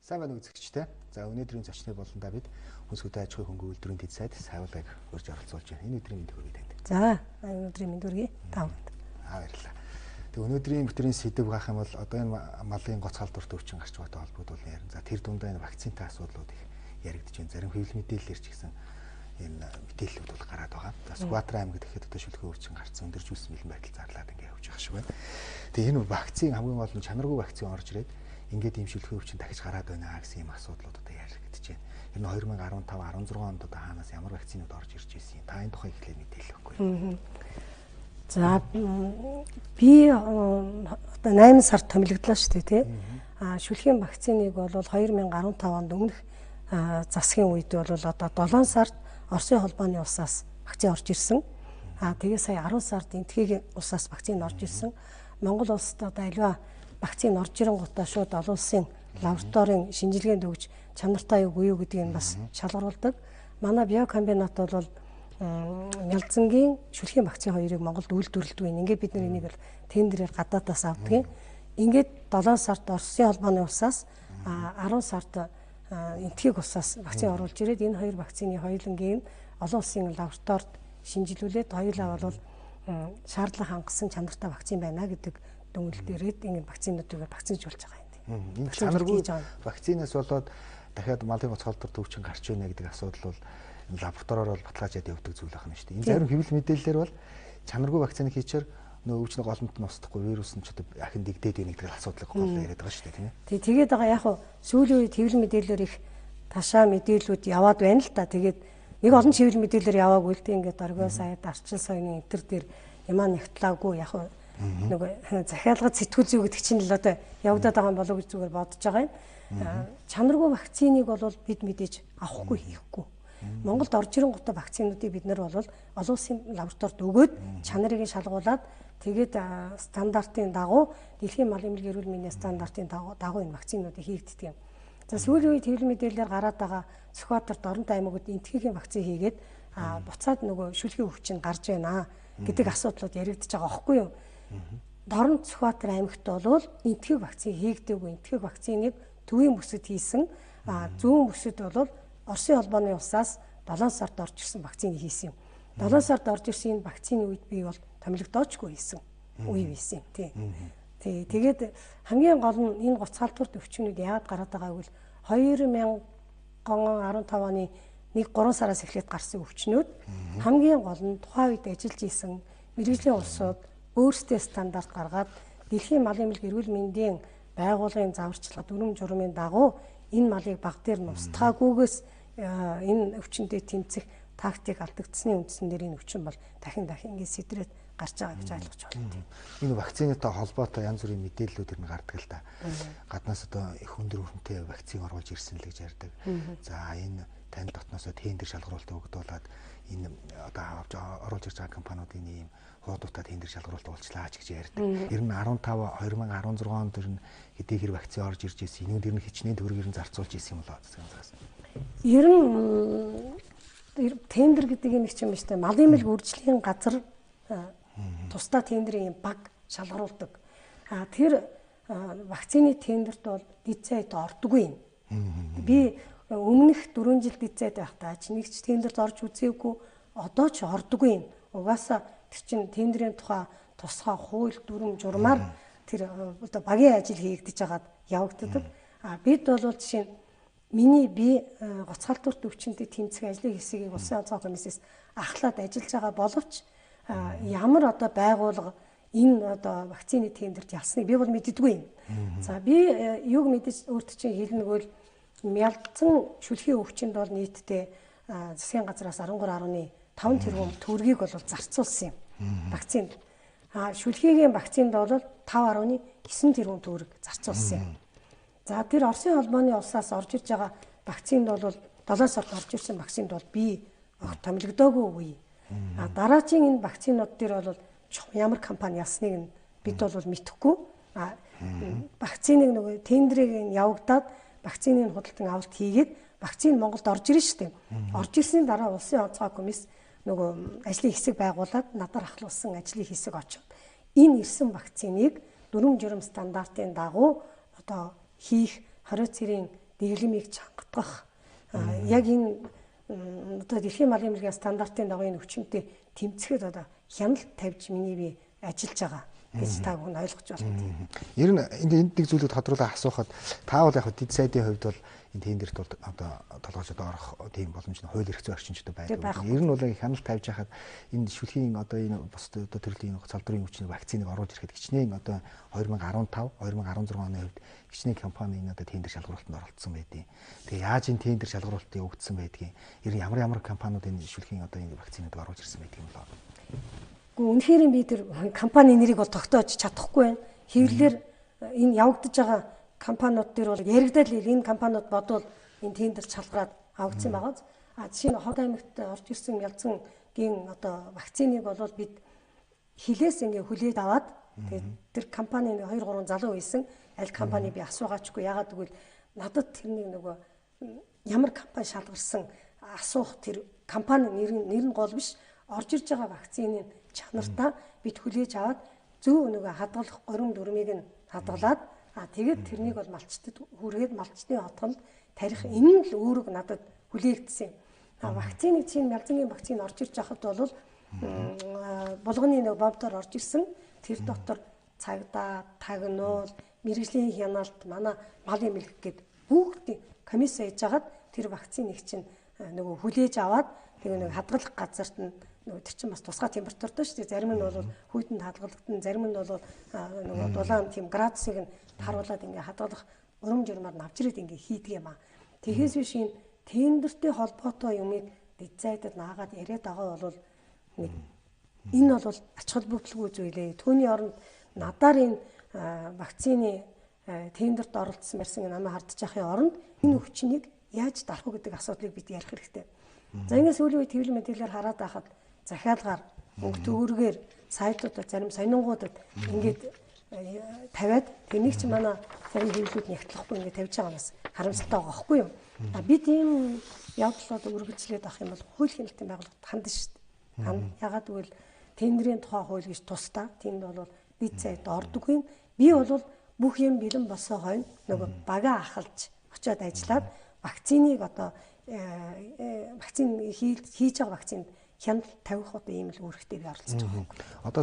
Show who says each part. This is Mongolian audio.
Speaker 1: Сайн байна уу үзэгчтэй. За өнөөдрийн зочны болондоо бид Хүнсгүтэй аж ахуйн хөнгөн үйлдвэрийн дэд сайд савлаг урьж оролцуулж байна. Энэ өдрийн мэнд хүргэе танд.
Speaker 2: За өнөөдрийн мэнд хүргэе. Тавд.
Speaker 1: Баярлалаа. Тэг өнөөдрийн бүтрийн сэдв гах юм бол одоо энэ малын гоц халдварт өвчин гарч байгаатай холбоотой ярина. За тэр дундаа энэ вакцинтай асуудлууд их яригдж байна. Зарим хэвлэл мэдээлэлээр ч гэсэн энэ мэдээллүүд бол гараад байгаа. За Сүхбаатар аймагт ихэд одоо шүлхээ өвчин гарсан өндөржүүлсэн бэлэн байдал зарлаад ингээ явж байгаа шиг байна. Тэгээ энэ вакцин хамгийн гол нь чанаргүй вакцин орж ирээд ингээд ийм шүлхээ өвчин дахиж гараад байна гэсэн ийм асуудлууд одоо яригдж байна. Тэр нь 2015 16 онд одоо хаанаас ямар вакцинууд орж ирж ирсэн юм. Та энэ тухай ихлээр мэдээлэл өгөхгүй.
Speaker 2: За би одоо 8 сард томилогдлоо шүү дээ тий. Шүлхийн вакциныг бол 2015 онд өмнөх засгийн үед бол одоо 7 сард Оросын холбооны улсаас вакцин орж ирсэн. Тэгээ сая 10 сард Энэтхэгийн улсаас вакцин орж ирсэн. Монгол улсад одоо аливаа вакцин орж ирэнгуутаа шууд олон улсын лабораторийн шинжилгээнд өгж чанартай юу юу гэдгийг бас шалгаруулдаг. Манай биокомбинат бол Мялзангийн шүлхийн вакцин хоёрыг Монголд үйлдвэрлэдэг. Ингээд бид нар энийг тендерээр гадаадаас авдаг. Ингээд 7 сард Оросын холбооны улсаас 10 сард Энэтхэг улсаас вакцин оруулж ирээд энэ хоёр вакцины хоёулангийн олон улсын лабораторид шинжилүүлээд хоёулаа бол шаардлага хангасан чанартай вакцин байна гэдэг дүгнэлтээрээ энэ вакцинуудыг вакцинжуулж байгаа юм.
Speaker 1: Энэ чанаргүй вакцинаас болоод дахиад малын гоц халдварт өвчин гарч байна гэдэг асуудал бол лабораториор бол баталгаажаад явдаг зүйл ахна шүү дээ. Энэ зарим хэвлэл мэдээлэлээр бол чанаргүй вакцины хийчээр нөө өвчнөг голомт нь устдахгүй вирус нь ч одоо ахин дэгдээд байна гэдэг асуудлыг гол яриад байгаа шүү дээ тийм ээ.
Speaker 2: Тэгээд байгаа яг хуу сүүлийн үед хэвлэл мэдээлэлээр их ташаа мэдээллүүд яваад байна л та. Тэгээд нэг олон хэвлэл мэдээлэлээр яваагүй л тийм ингээд оргой сайд арчил соёны энтер дээр ямаа нэгтлаагүй яг хуу нөгөө захиалгад сэтгүүл зүй гэдэг чинь л одоо явагдаад байгаа болов гэж зүгээр бодож байгаа юм. Чанаргүй вакциныг бол бид мэдээж авахгүй хийхгүй. Монголд орж ирэн гутаа вакцинуудыг бид нар бол олон улсын лабораторид өгөөд чанарыг шалгуулад тэгээд стандартын дагуу дэлхийн малын эмнэлгийн эрүүл мэндийн стандартын дагуу энэ вакцинуудыг хийгддэг юм. За сүүлийн үед хэвлэл мэдээлэлээр гараад байгаа Сүхбаатар Дорнод аймагуд Энэтхэгийн вакцин хийгээд буцаад нөгөө шүлхийн өвчин гарч байна гэдэг асуудлууд яригдж байгаа аахгүй юу? Дорнод Сүхбаатар аймагт бол Энэтхэг вакцин хийгдээгүй. Энэтхэг вакциныг төвийн бүсэд хийсэн. Зүүн бүсэд бол Оросын холбооны улсаас 7 сард орж ирсэн вакцины хийсэн юм. 7 сард орж ирсэн энэ вакцины үед би бол томилогдоочгүй хийсэн үе байсан тийм. Тэгээд хамгийн гол нь энэ гоц халдварт өвчнүүд яагаад гараад байгааг бол 2015 оны 1-3 сараас эхлээд гарсан өвчнүүд хамгийн гол нь тухайн үед ажиллаж исэн мэргэжлийн улсууд өөрсдөө стандарт гаргаад дэлхийн малын эмнэлгийн эрүүл мэндийн байгууллагын зааварчилга дүрм журмын дагуу энэ малыг баг дээр нь устгаагүйгээс энэ өвчнөд тэмцэх тактик алдагдсны үндсэн дээр энэ өвчин бол дахин ингэ сэтрээд гарч байгаа гэж ойлгож байна.
Speaker 1: Энэ вакцинтай холбоотой янз бүрийн мэдээллүүд ирнэ гардаг л да. Гаднаас одоо их өндөр өртөнтэй вакцин оруулж ирсэн л гэж ярьдаг. За энэ тань дотноос тендер шалгаруулалт өгдүүлээд энэ одоо оруулж ирж байгаа компаниудын ийм хуудуудаа тендер шалгаруулалт уулзлаач гэж ярьдаг. Ер нь 2016 онд ер нь хэдий хэр вакцин орж ирж ирсэн. Энүүд ер нь хичнээн төгрөг ер нь зарцуулж ирсэн юм болоо гэсэн.
Speaker 2: Ер нь тендер гэдэг юм их юм ба штэ. Малын эмнэлэг үржлийн газар тусдаа тендерийн баг шалгаруулдаг. Тэр вакцины тендерт бол дэд сайд ордоггүй юм. Би өмнөх 4 жил дэд сайд байхдаа нэг ч тендерт орж үзээгүй, одоо ч ордоггүй юм. Угаасаа тэр чин тендерийн тухай тусгай хууль дүрм журмаар тэр одоо багийн ажил хийгдэж байгаад явагддаг. Бид бол жишээ нь би гоц халдварт өвчнөд тэмцэх ажлын хэсгийг улсын онцгой комиссээс ахлаад ажиллаж байгаа боловч ямар одоо байгууллага энэ одоо вакцины тендерт явсныг би бол мэддэггүй юм. За би юг мэдэж өөртөө чинь хэлнэгвэл Мялзан шүлхийн өвчнөд бол нийтдээ засгийн газраас 13.5 тэрбум төгрөгийг бол зарцуулсан юм. Вакцинд. Шүлхийгийн вакцинд бол 5.9 тэрбум төгрөг зарцуулсан юм. За тэр Оросын холбооны улсаас орж ирж байгаа вакцинд бол 7 сард орж ирсэн вакцинд бол би томилогдоогүй үе. Дараагийн энэ вакцинууд дээр бол ямар компани ясныг нь бид бол мэдэхгүй. Вакциныг нөгөө тендерийг явагдаад вакцины худалдан авалт хийгээд вакцин Монголд орж ирнэ шүү дээ. Орж ирсний дараа улсын онцгой комисс нөгөө ажлын хэсэг байгуулад надаар ахлуулсан ажлын хэсэг очоод энэ ирсэн вакциныг дүрм журм стандартын дагуу одоо хийх 20 цэрийн дэглэмийг чангатгах яг энэ одоо дэлхийн малын эмнэлгийн стандартын дагуу энэ өвчнөдөө тэмцэхэд одоо хяналт тавьж миний бие ажиллаж байгаа гэж та бүхэн ойлгож байна.
Speaker 1: Ер нь энд нэг зүйлийг тодруулаад асуухад та бол яг дэд сайдын хувьд бол энэ тендерт бол одоо толгойчод орох тийм боломж нь хууль эрх зүйн орчинчд байдаг. Ер нь бол хяналт тавьж хахад энэ шүлхийн одоо энэ бус одоо төрлийн салбарын өвчний вакциныг оруулж ирэхэд хичнээн одоо 2015 2016 оны хувьд хичнээн компани энэ одоо тендер шалгуулалтанд оролцсон байдیں۔ Тэгээ яаж энэ тендер шалгуулалтыг өгдсөн байдгийг ер нь ямар компаниуд энэ шүлхийн одоо энэ вакциныг оруулж ирсэн байдгийг юм болоо.
Speaker 2: Үнэхээр би тэр компани нэрийг бол тогтоож чадахгүй байна. Хэвлэлээр энэ явагдаж байгаа компаниуд дээр бол яригдал энэ компаниуд бодвол энэ тендер шалгараад авагдсан байгаа. Жишээ нь Хот аймагт орж ирсэн Мялзангийн одоо вакциныг бол бид хилээс ингээ хүлээж аваад тэгээд тэр компани 2 3 залуу байсан аль компани би асуугаачгүй ягаад гэвэл надад тэрнийг нөгөө ямар компани шалгарсан асуух тэр компани нэр нь гол биш. Орж ирж байгаа вакцины чанартаа бид хүлээж аваад зөв нөгөө хадгалах горим дүрмийг нь хадгалаад тэгээд тэрнийг бол малчтад хүргээд малчтын хотгонд тарих энэ л өөрөг надад хүлээгдсэн. Вакциныг чинь Мялзангийн вакцин орж ирж байхад бол булганы нөгөө бомбоор орж ирсэн тэр дотор цагдаа, тагнуул, мэрэгжлийн хяналт, манай малын эмнэлэг гээд бүгд комисс хийж агаад тэр вакциныг чинь нөгөө хүлээж аваад тэгээ нэг хадгалах газарт нь нөгөө тэр чинь бас тусгай температуртай шүү дээ. Зарим нь бол хүйтэнд хадгалагдана, зарим нь бол нөгөө дулаан тийм градусыг нь харуулад ингээ хадгалах урам журмаар навж ирээд ингээ хийдэг юм аа. Тэгэхээс биш энэ тендертэй холбоотой юмыг дизайдад наагаад яриад байгаа бол нэг энэ бол ач холбогдолгүй зүйл ээ. Түүний оронд надаар энэ вакцины тендерт оролцсон байсан намайг хардж яхахын оронд энэ өвчнийг яаж дарах вэ гэдэг асуудлыг бид ярих хэрэгтэй. За ингэ сүүлийн үед хэвлэл мэдээлэлээр хараад байхад захиалгаар мөнгө төгрөгээр сайтуудад зарим сонингуудад ингээд тавиад тэрнийг чи манай зарим хэвлэлүүд нягтлахгүй ингээд тавьж байгаа нас харамсалтай байгаа байхгүй юу? Бид ийм явдлууд үргэлжлээд авах юм бол хууль хяналтын байгууллагад хандна шүү дээ. Ягаад гэвэл тендерийн тухай хууль гэж тусдаа тэнд бол дэд сайд ордоггүй. Би бол бүх юм бэлэн болсон хойно нөгөө бага ахалж очиод ажиллаад вакциныг одоо вакцин хийж байгаа вакцинд хяналт тавих одоо ийм л үүрэгтэй би оролцож байгаа.
Speaker 1: Одоо